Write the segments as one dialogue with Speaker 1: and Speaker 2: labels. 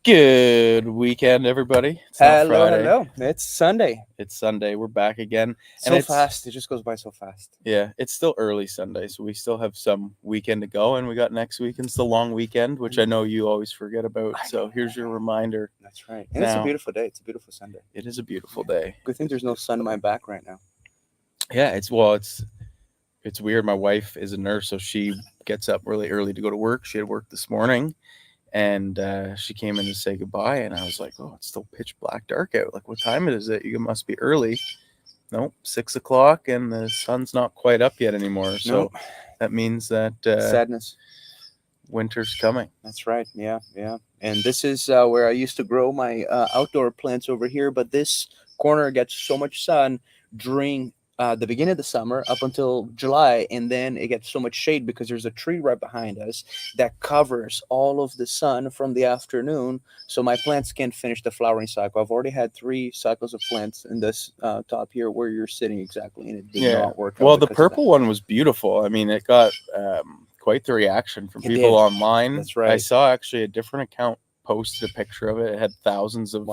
Speaker 1: Good weekend, everybody. It's not
Speaker 2: Hello,
Speaker 1: Friday.
Speaker 2: hello. It's Sunday.
Speaker 1: It's Sunday. We're back again.
Speaker 2: So fast. It just goes by so fast.
Speaker 1: Yeah, it's still early Sunday, so we still have some weekend to go, and we got next weekend's the long weekend, which I know you always forget about. So here's your reminder.
Speaker 2: That's right. And it's a beautiful day. It's a beautiful Sunday.
Speaker 1: It is a beautiful day.
Speaker 2: Good thing there's no sun in my back right now.
Speaker 1: Yeah, it's weird. My wife is a nurse, so she gets up really early to go to work. She had work this morning, and she came in to say goodbye, and I was like, "Oh, it's still pitch black dark out. Like, what time is it? You must be early." Nope, 6 o'clock, and the sun's not quite up yet anymore. So
Speaker 2: Nope.
Speaker 1: that means that
Speaker 2: Sadness.
Speaker 1: winter's coming.
Speaker 2: That's right. Yeah, yeah. And this is where I used to grow my outdoor plants over here. But this corner gets so much sun during the beginning of the summer up until July, and then it gets so much shade because there's a tree right behind us that covers all of the sun from the afternoon. So my plants can't finish the flowering cycle. I've already had 3 cycles of plants in this top here where you're sitting exactly, and it did not work out.
Speaker 1: Well, the purple one was beautiful. I mean, it got quite the reaction from people online.
Speaker 2: That's right.
Speaker 1: I saw actually a different account posted a picture of it. It had thousands of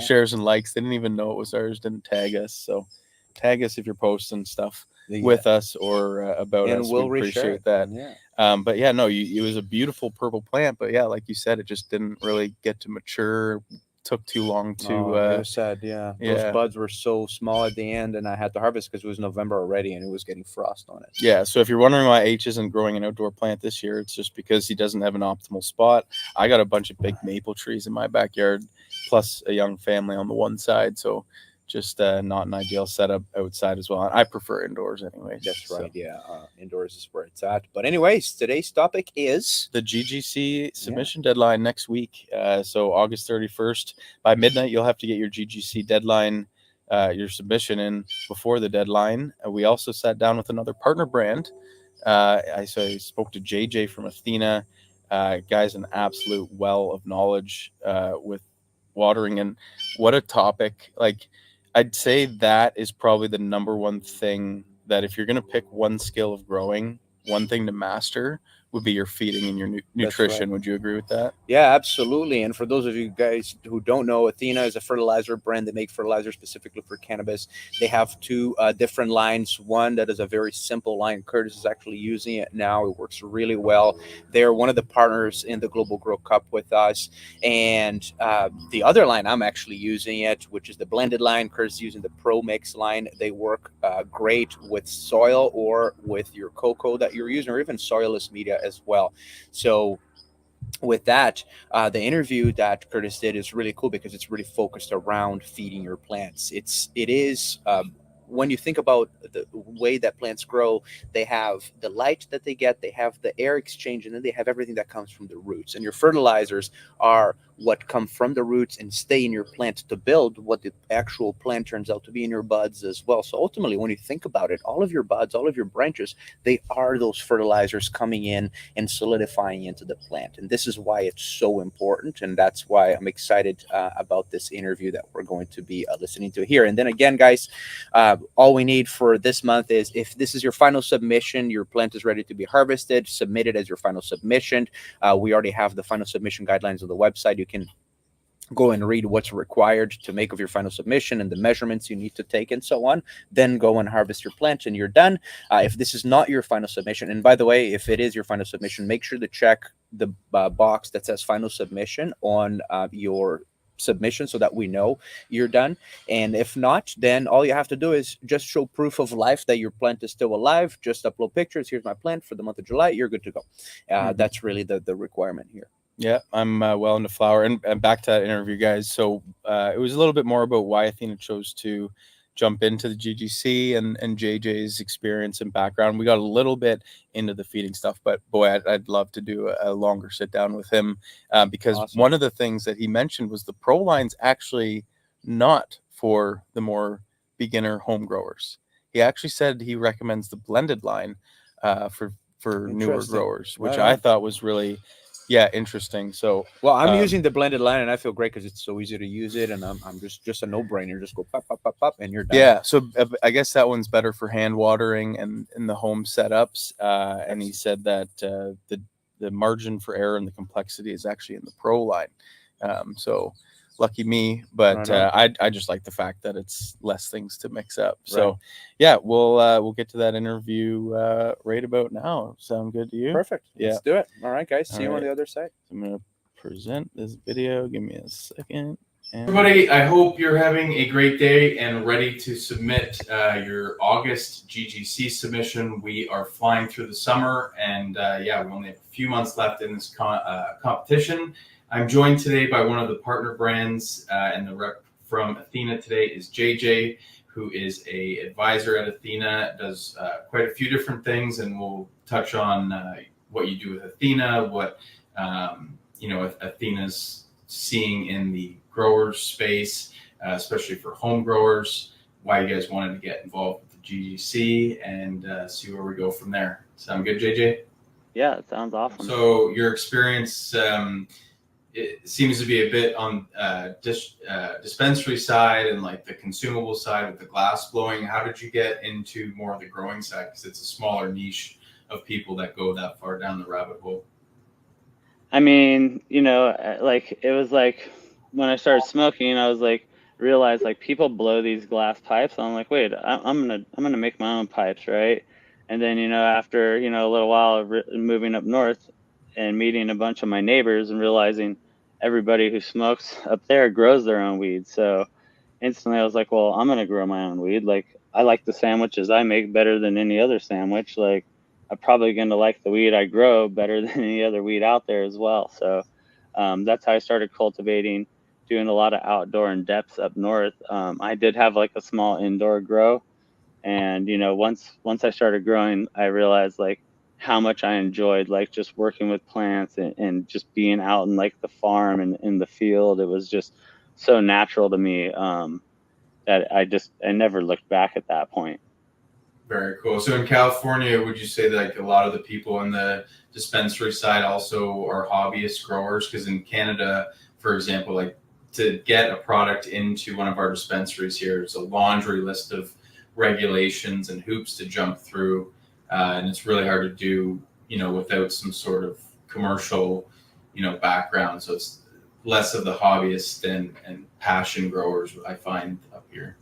Speaker 1: shares and likes. They didn't even know it was ours, didn't tag us. So tag us if you're posting stuff with us or about us.
Speaker 2: We'll
Speaker 1: we appreciate that. But yeah, no, it was a beautiful purple plant. But yeah, like you said, it just didn't really get to mature. Took too long to.
Speaker 2: It was sad. Yeah, those buds were so small at the end, and I had to harvest because it was November already, and it was getting frost on it.
Speaker 1: Yeah, so if you're wondering why H isn't growing an outdoor plant this year, it's just because he doesn't have an optimal spot. I got a bunch of big maple trees in my backyard, plus a young family on the one side, so just not an ideal setup outside as well. I prefer indoors anyway.
Speaker 2: That's right. Yeah, indoors is where it's at. But anyways, today's topic is
Speaker 1: the GGC submission deadline next week. So August 31st by midnight, you'll have to get your GGC deadline, your submission in before the deadline. We also sat down with another partner brand. I spoke to JJ from Athena. Guy's an absolute well of knowledge with watering, and what a topic. Like, I'd say that is probably the number one thing that if you're going to pick one skill of growing, one thing to master would be your feeding and your nutrition. Right. Would you agree with that?
Speaker 2: Yeah, absolutely. And for those of you guys who don't know, Athena is a fertilizer brand. They make fertilizer specifically for cannabis. They have 2 different lines. One that is a very simple line. Curtis is actually using it now. It works really well. They're one of the partners in the Global Grow Cup with us. And the other line, I'm actually using it, which is the blended line. Curtis is using the Pro Mix line. They work great with soil or with your cocoa that you're using, or even soilless media as well. So with that, the interview that Curtis did is really cool because it's really focused around feeding your plants. It is when you think about the way that plants grow, they have the light that they get, they have the air exchange, and then they have everything that comes from the roots. And your fertilizers are what come from the roots and stay in your plant to build what the actual plant turns out to be in your buds as well. So ultimately, when you think about it, all of your buds, all of your branches, they are those fertilizers coming in and solidifying into the plant. And this is why it's so important. And that's why I'm excited about this interview that we're going to be listening to here. And then again, guys, all we need for this month is, if this is your final submission, your plant is ready to be harvested, submit it as your final submission. We already have the final submission guidelines on the website. You can go and read what's required to make of your final submission and the measurements you need to take and so on. Then go and harvest your plant and you're done. If this is not your final submission, and by the way, if it is your final submission, make sure to check the box that says final submission on your submission so that we know you're done. And if not, then all you have to do is just show proof of life that your plant is still alive. Just upload pictures. Here's my plant for the month of July. You're good to go. That's really the requirement here.
Speaker 1: Yeah, I'm well into flower. And back to that interview, guys. So it was a little bit more about why Athena chose to jump into the GGC and JJ's experience and background. We got a little bit into the feeding stuff, but boy, I'd love to do a longer sit down with him because one of the things that he mentioned was the Pro line's actually not for the more beginner home growers. He actually said he recommends the blended line for newer growers, which I thought was really interesting. So
Speaker 2: I'm using the blended line and I feel great because it's so easy to use it, and I'm just a no-brainer. Just go pop pop pop pop and you're done.
Speaker 1: Yeah, so I guess that one's better for hand watering and in the home setups. And he said that the margin for error and the complexity is actually in the Pro line. So lucky me, but
Speaker 2: Right on.
Speaker 1: I just like the fact that it's less things to mix up.
Speaker 2: Right.
Speaker 1: So yeah, we'll get to that interview right about now. Sound good to you?
Speaker 2: Perfect.
Speaker 1: Yeah.
Speaker 2: Let's do it. All right, guys. See
Speaker 1: All
Speaker 2: you on
Speaker 1: right.
Speaker 2: the other side.
Speaker 1: I'm gonna present this video. Give me a second. Everybody, I hope you're having a great day and ready to submit your August GGC submission. We are flying through the summer, and yeah, we only have a few months left in this competition. I'm joined today by one of the partner brands, and the rep from Athena today is JJ, who is a advisor at Athena, does quite a few different things, and we'll touch on what you do with Athena, what Athena's seeing in the grower space, especially for home growers, why you guys wanted to get involved with the GGC, and see where we go from there. Sound good, JJ?
Speaker 3: Yeah, it sounds awesome.
Speaker 1: So your experience, it seems to be a bit on dispensary side and like the consumable side with the glass blowing. How did you get into more of the growing side? Because it's a smaller niche of people that go that far down the rabbit hole.
Speaker 3: I mean, like it was like when I started smoking, I was like realized like people blow these glass pipes. I'm like, wait, I'm gonna make my own pipes, right? And then after a little while of moving up north and meeting a bunch of my neighbors and realizing everybody who smokes up there grows their own weed. So instantly I was like, well, I'm gonna grow my own weed. Like I like the sandwiches I make better than any other sandwich. Like I'm probably gonna like the weed I grow better than any other weed out there as well. So that's how I started cultivating, doing a lot of outdoor and depths up north. I did have like a small indoor grow, and once I started growing, I realized like how much I enjoyed like just working with plants and just being out in like the farm and in the field. It was just so natural to me that I never looked back at that point.
Speaker 1: Very cool. So in California, would you say that like a lot of the people in the dispensary side also are hobbyist growers? Because in Canada, for example, like to get a product into one of our dispensaries here, it's a laundry list of regulations and hoops to jump through, and it's really hard to do, without some sort of commercial, background. So it's less of the hobbyists and passion growers, I find up here.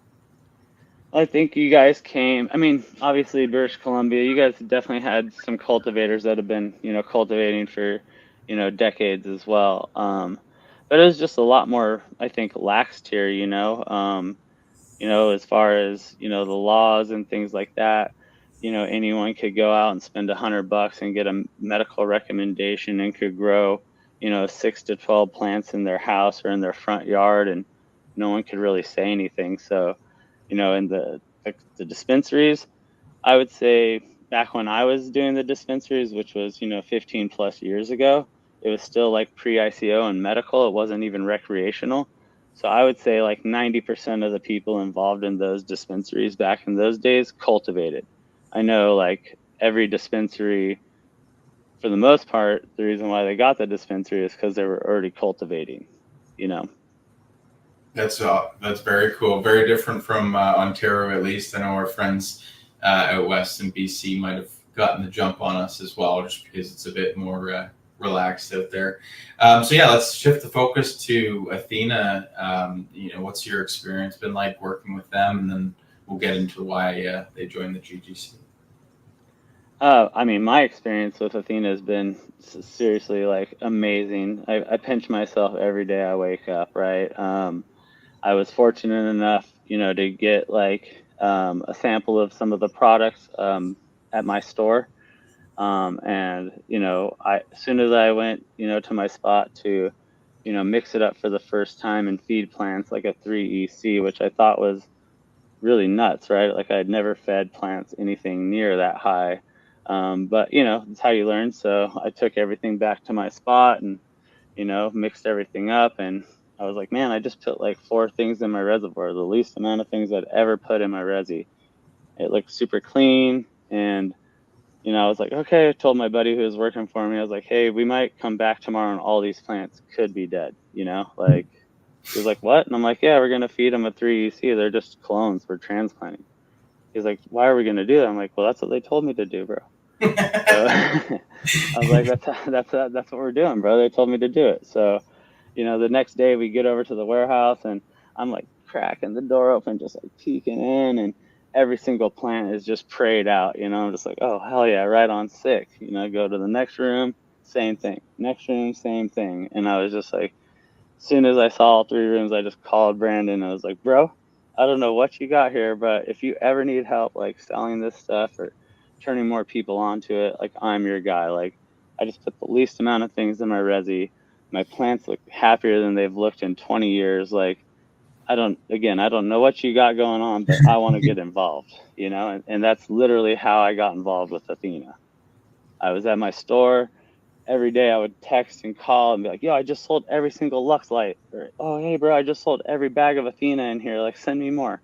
Speaker 3: I think you guys came, I mean, obviously British Columbia, you guys definitely had some cultivators that have been, cultivating for, decades as well. But it was just a lot more, I think, laxed here, as far as, the laws and things like that. Anyone could go out and spend $100 and get a medical recommendation and could grow, 6 to 12 plants in their house or in their front yard, and no one could really say anything. So, in the dispensaries, I would say back when I was doing the dispensaries, which was, 15 plus years ago, it was still like pre-ICO and medical. It wasn't even recreational. So I would say like 90% of the people involved in those dispensaries back in those days cultivated. I know like every dispensary, for the most part, the reason why they got the dispensary is because they were already cultivating,
Speaker 1: That's very cool. Very different from Ontario, at least. I know our friends out west in BC might have gotten the jump on us as well, just because it's a bit more relaxed out there. So yeah, let's shift the focus to Athena. What's your experience been like working with them, and then we'll get into why they joined the GGC.
Speaker 3: I mean, my experience with Athena has been seriously like amazing. I pinch myself every day I wake up, right? I was fortunate enough, to get like a sample of some of the products at my store. And, as soon as I went, to my spot to, mix it up for the first time and feed plants like a 3EC, which I thought was really nuts, right? Like I'd never fed plants anything near that high. But, it's how you learn. So I took everything back to my spot and, mixed everything up, and I was like, man, I just put like 4 things in my reservoir, the least amount of things I'd ever put in my resi. It looked super clean. And, I was like, okay, I told my buddy who was working for me, I was like, hey, we might come back tomorrow and all these plants could be dead, like, he was like, what? And I'm like, yeah, we're going to feed them a 3EC. They're just clones. We're transplanting. He's like, why are we going to do that? I'm like, well, that's what they told me to do, bro. So I was like, that's what we're doing, bro. They told me to do it. So, the next day we get over to the warehouse and I'm like cracking the door open, just like peeking in, and every single plant is just prayed out. I'm just like, oh, hell yeah, right on, sick. Go to the next room, same thing. Next room, same thing. And I was just like, as soon as I saw all 3 rooms, I just called Brandon. I was like, bro, I don't know what you got here, but if you ever need help, like selling this stuff or turning more people onto it, like I'm your guy. Like I just put the least amount of things in my resi. My plants look happier than they've looked in 20 years. Like I don't know what you got going on, but I want to get involved, and that's literally how I got involved with Athena. I was at my store. Every day I would text and call and be like, yo, I just sold every single Lux light. Or, oh, hey, bro, I just sold every bag of Athena in here. Like, send me more.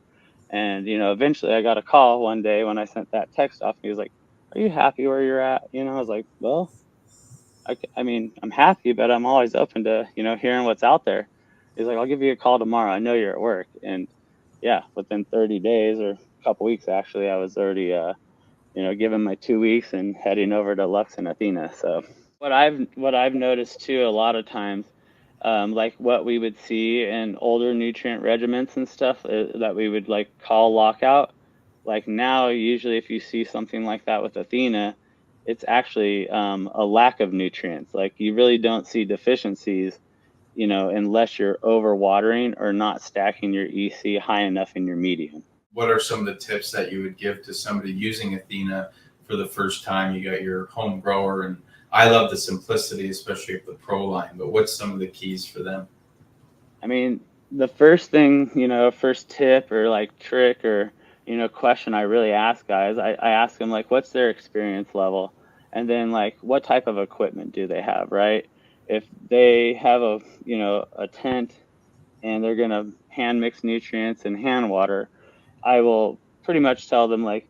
Speaker 3: And, eventually I got a call one day when I sent that text off. And he was like, are you happy where you're at? I was like, well, I mean, I'm happy, but I'm always open to, hearing what's out there. He's like, I'll give you a call tomorrow. I know you're at work. And yeah, within 30 days or a couple weeks, actually, I was already, given my 2 weeks and heading over to Lux and Athena. So what I've noticed too a lot of times, like what we would see in older nutrient regimens and stuff that we would like call lockout. Like now, usually if you see something like that with Athena, it's actually a lack of nutrients. Like you really don't see deficiencies, unless you're overwatering or not stacking your EC high enough in your medium.
Speaker 1: What are some of the tips that you would give to somebody using Athena for the first time? You got your home grower, and I love the simplicity, especially of the Pro line, but what's some of the keys for them?
Speaker 3: I mean, the first thing, first tip or like trick or, question I really ask guys, I ask them like, what's their experience level? And then like, what type of equipment do they have, right? If they have a tent and they're going to hand mix nutrients and hand water, I will pretty much tell them like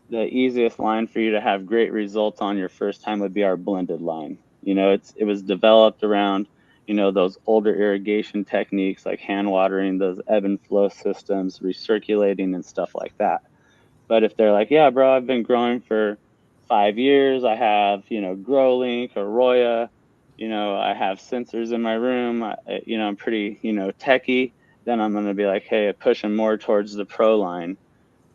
Speaker 3: the easiest line for you to have great results on your first time would be our blended line. It was developed around, those older irrigation techniques like hand watering, those ebb and flow systems, recirculating and stuff like that. But if they're like, yeah, bro, I've been growing for 5 years. I have, GrowLink or Roya, I have sensors in my room. I'm pretty, techie. Then I'm going to be like, hey, push them more towards the Pro line,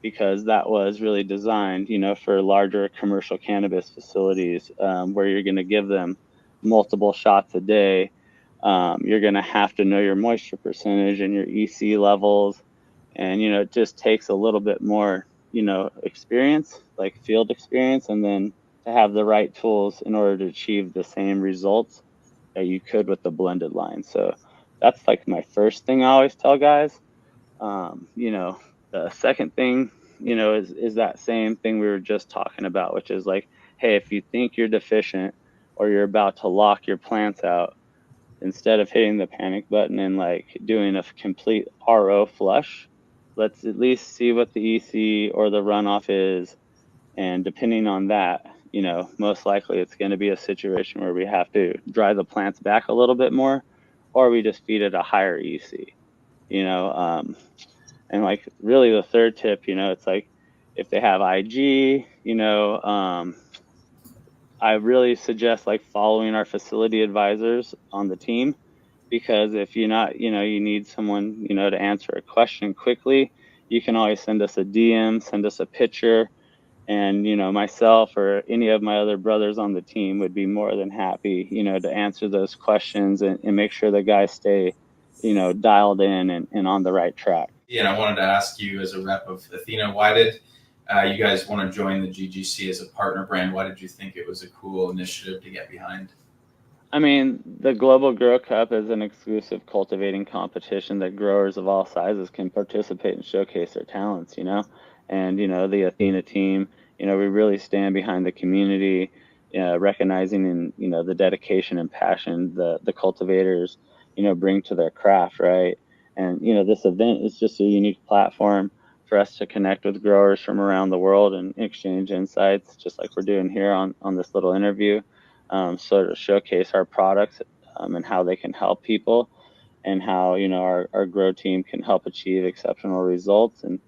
Speaker 3: because that was really designed, for larger commercial cannabis facilities, where you're going to give them multiple shots a day. You're going to have to know your moisture percentage and your EC levels. And, it just takes a little bit more, experience, like field experience, and then to have the right tools in order to achieve the same results that you could with the blended line. So that's like my first thing I always tell guys. The second thing, is that same thing we were just talking about, which is like, hey, if you think you're deficient or you're about to lock your plants out, instead of hitting the panic button and like doing a complete RO flush, let's at least see what the EC or the runoff is. And depending on that, most likely it's going to be a situation where we have to dry the plants back a little bit more, or we just feed it a higher EC, and like really the third tip, it's like if they have IG, I really suggest like following our facility advisors on the team, because if you're not, you need someone, to answer a question quickly, you can always send us a DM, send us a picture, and, myself or any of my other brothers on the team would be more than happy, to answer those questions and make sure the guys stay, dialed in and on the right track.
Speaker 1: Yeah, and I wanted to ask you, as a rep of Athena, why did you guys want to join the GGC as a partner brand? Why did you think it was a cool initiative to get behind?
Speaker 3: I mean, the Global Grow Cup is an exclusive cultivating competition that growers of all sizes can participate and showcase their talents, and, the Athena team, we really stand behind the community, recognizing and, the dedication and passion the cultivators, bring to their craft, right? And, this event is just a unique platform for us to connect with growers from around the world and exchange insights, just like we're doing here on this little interview. So to showcase our products, and how they can help people, and how, our grow team can help achieve exceptional results. And,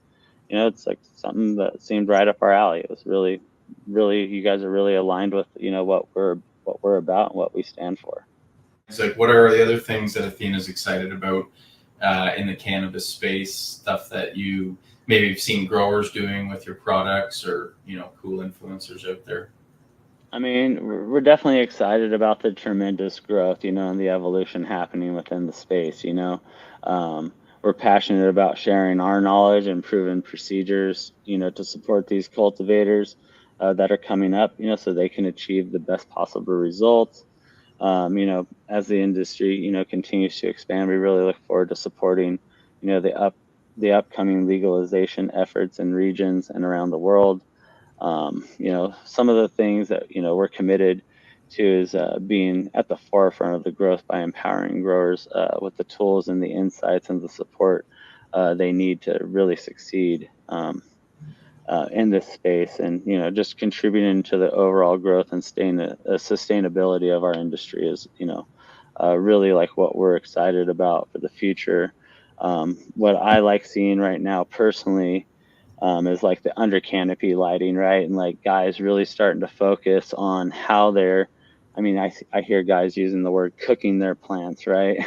Speaker 3: it's like something that seemed right up our alley. It was really, really, you guys are really aligned with, what we're about and what we stand for.
Speaker 1: It's like, what are the other things that Athena's excited about in the cannabis space? Stuff that you maybe have seen growers doing with your products, or cool influencers out there.
Speaker 3: I mean, we're definitely excited about the tremendous growth, and the evolution happening within the space. We're passionate about sharing our knowledge and proven procedures, to support these cultivators that are coming up, so they can achieve the best possible results. As the industry, continues to expand, we really look forward to supporting, the upcoming legalization efforts in regions and around the world. Some of the things that we're committed to is being at the forefront of the growth by empowering growers with the tools and the insights and the support they need to really succeed in this space, and just contributing to the overall growth and sustainability of our industry is really like what we're excited about for the future. What I like seeing right now personally is like the under canopy lighting, right? And like guys really starting to focus on how they're, I hear guys using the word cooking their plants, right?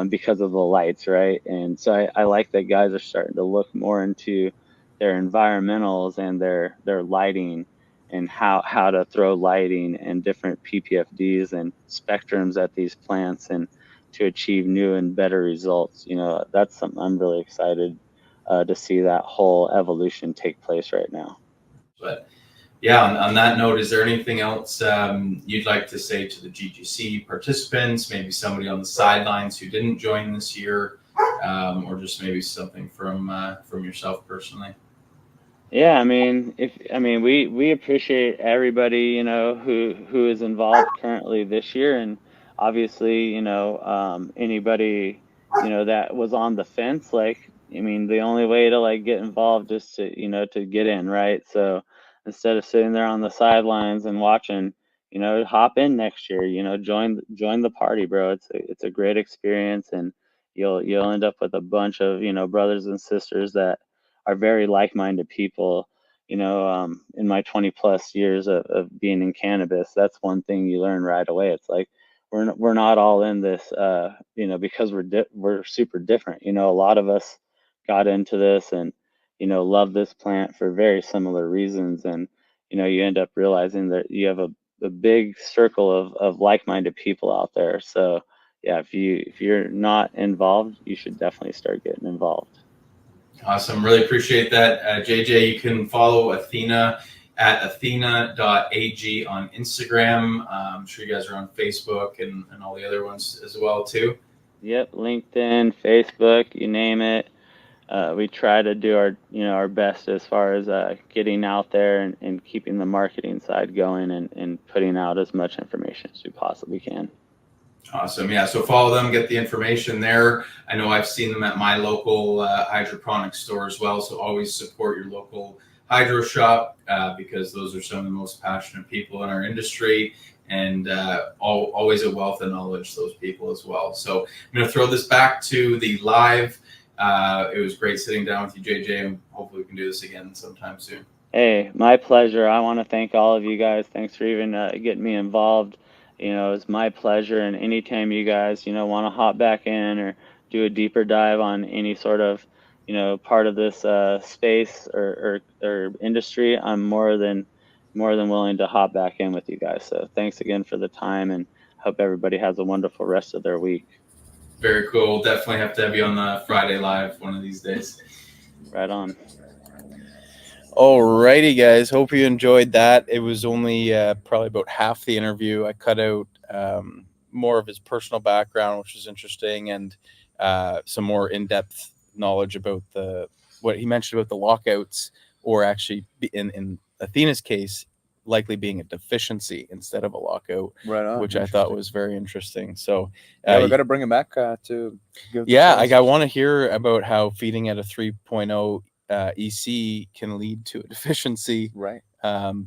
Speaker 3: Because of the lights, right? And so I like that guys are starting to look more into their environmentals and their lighting, and how to throw lighting and different PPFDs and spectrums at these plants, and to achieve new and better results. That's something I'm really excited to see that whole evolution take place right now.
Speaker 1: But yeah, on that note, is there anything else you'd like to say to the GGC participants, maybe somebody on the sidelines who didn't join this year, or just maybe something from yourself personally?
Speaker 3: Yeah, we appreciate everybody, who is involved currently this year, and obviously, anybody, that was on the fence. Like, the only way to like get involved is to, to get in, right? So instead of sitting there on the sidelines and watching, hop in next year, join the party, bro. It's a great experience, and you'll end up with a bunch of, brothers and sisters that are very like-minded people. In my 20 plus years of being in cannabis, that's one thing you learn right away. It's like we're not all in this because we're super different. A lot of us got into this and love this plant for very similar reasons, and you end up realizing that you have a big circle of like-minded people out there. So yeah, if you're not involved, you should definitely start getting involved.
Speaker 1: Awesome. Really appreciate that. JJ, you can follow Athena at athena.ag on Instagram. I'm sure you guys are on Facebook and all the other ones as well too.
Speaker 3: Yep, LinkedIn, Facebook, you name it. We try to do our best as far as getting out there and keeping the marketing side going, and putting out as much information as we possibly can.
Speaker 1: Awesome. Yeah. So follow them, get the information there. I know I've seen them at my local hydroponic store as well. So always support your local hydro shop because those are some of the most passionate people in our industry, and always a wealth of knowledge, those people as well. So I'm going to throw this back to the live. It was great sitting down with you, JJ, and hopefully we can do this again sometime soon.
Speaker 3: Hey, my pleasure. I want to thank all of you guys. Thanks for even getting me involved. It's my pleasure. And anytime you guys, want to hop back in or do a deeper dive on any sort of, part of this space or industry, I'm more than willing to hop back in with you guys. So thanks again for the time, and hope everybody has a wonderful rest of their week.
Speaker 1: Very cool. Definitely have to have you on the Friday Live one of these days.
Speaker 3: Right on.
Speaker 1: Alrighty, guys. Hope you enjoyed that. It was only probably about half the interview. I cut out more of his personal background, which was interesting, and some more in-depth knowledge about what he mentioned about the lockouts, or actually in Athena's case, likely being a deficiency instead of a lockout,
Speaker 2: right on,
Speaker 1: which I thought was very interesting. So
Speaker 2: we got to bring him back to give
Speaker 1: I want to hear about how feeding at a 3.0 EC can lead to a deficiency,
Speaker 2: right?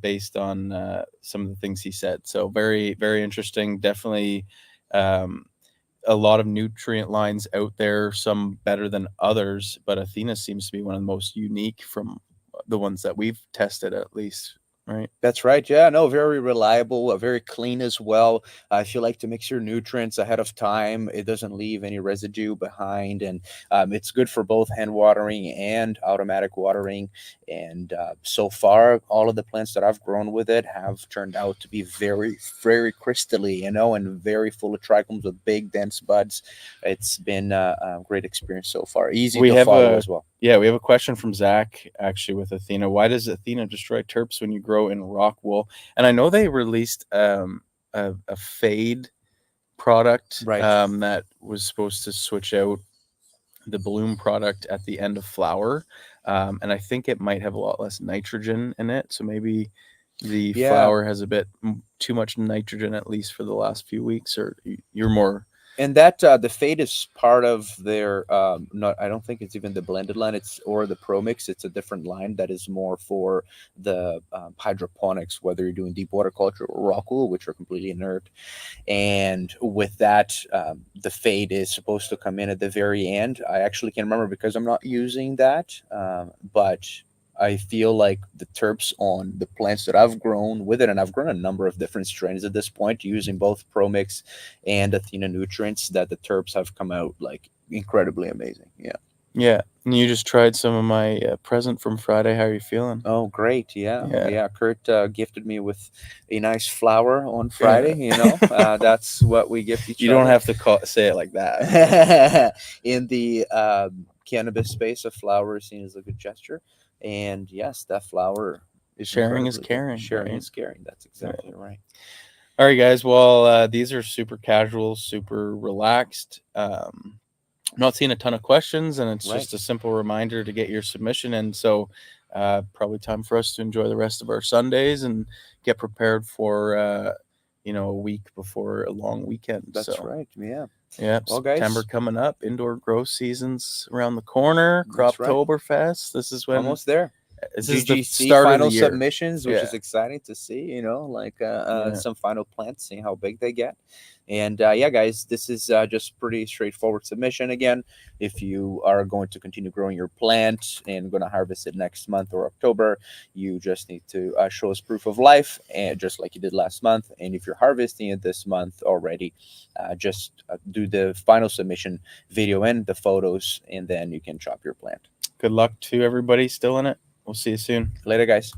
Speaker 1: Based on some of the things he said. So very, very interesting. Definitely a lot of nutrient lines out there, some better than others, but Athena seems to be one of the most unique from the ones that we've tested, at least. right?
Speaker 2: That's right. Yeah, no, very reliable, very clean as well. If you like to mix your nutrients ahead of time, it doesn't leave any residue behind, and it's good for both hand watering and automatic watering. And so far, all of the plants that I've grown with it have turned out to be very, very crystally, and very full of trichomes with big, dense buds. It's been a great experience so far. Easy
Speaker 1: We
Speaker 2: to
Speaker 1: have
Speaker 2: follow
Speaker 1: a-
Speaker 2: as well.
Speaker 1: Yeah, we have a question from Zach actually with Athena. Why does Athena destroy terps when you grow in rock wool? And I know they released a fade product
Speaker 2: Right.
Speaker 1: that was supposed to switch out the bloom product at the end of flower, and I think it might have a lot less nitrogen in it. So maybe the
Speaker 2: Yeah.
Speaker 1: flower has a bit too much nitrogen, at least for the last few weeks. Or you're more
Speaker 2: And that the fade is part of their not, I don't think it's even the blended line, or the pro mix. It's a different line that is more for the hydroponics, whether you're doing deep water culture or rock wool, which are completely inert. And with that, the fade is supposed to come in at the very end. I actually can't remember because I'm not using that, but I feel like the terps on the plants that I've grown with it, and I've grown a number of different strains at this point, using both Pro Mix and Athena nutrients, that the terps have come out like incredibly amazing. Yeah.
Speaker 1: yeah. And you just tried some of my present from Friday. How are you feeling?
Speaker 2: Oh, great. Yeah.
Speaker 1: Yeah.
Speaker 2: Yeah. Kurt gifted me with a nice flower on Friday. That's what we gift each
Speaker 1: You
Speaker 2: other.
Speaker 1: don't have to say it like that.
Speaker 2: In the cannabis space, a flower is seen as a good gesture. And yes, that flower is
Speaker 1: Sharing is
Speaker 2: incredibly good.
Speaker 1: caring,
Speaker 2: Sharing
Speaker 1: right?
Speaker 2: is caring. That's exactly right.
Speaker 1: All right, guys. Well, these are super casual, super relaxed. I'm not seeing a ton of questions, and it's
Speaker 2: Right.
Speaker 1: just a simple reminder to get your submission in. So, probably time for us to enjoy the rest of our Sundays and get prepared for, a week before a long weekend.
Speaker 2: That's
Speaker 1: so,
Speaker 2: right. Yeah.
Speaker 1: Yeah,
Speaker 2: Well, guys,
Speaker 1: September coming up. Indoor grow season's around the corner.
Speaker 2: That's right.
Speaker 1: Croptoberfest. This is when
Speaker 2: almost there.
Speaker 1: this is the
Speaker 2: GGC
Speaker 1: start of
Speaker 2: final
Speaker 1: the year.
Speaker 2: submissions, which
Speaker 1: Yeah.
Speaker 2: is exciting to see,
Speaker 1: Yeah.
Speaker 2: some final plants, seeing how big they get. And yeah, guys, this is just pretty straightforward submission. Again, if you are going to continue growing your plant and going to harvest it next month or October, you just need to show us proof of life, and just like you did last month. And if you're harvesting it this month already, just do the final submission video and the photos, and then you can chop your plant.
Speaker 1: Good luck to everybody still in it. We'll see you soon.
Speaker 2: Later, guys.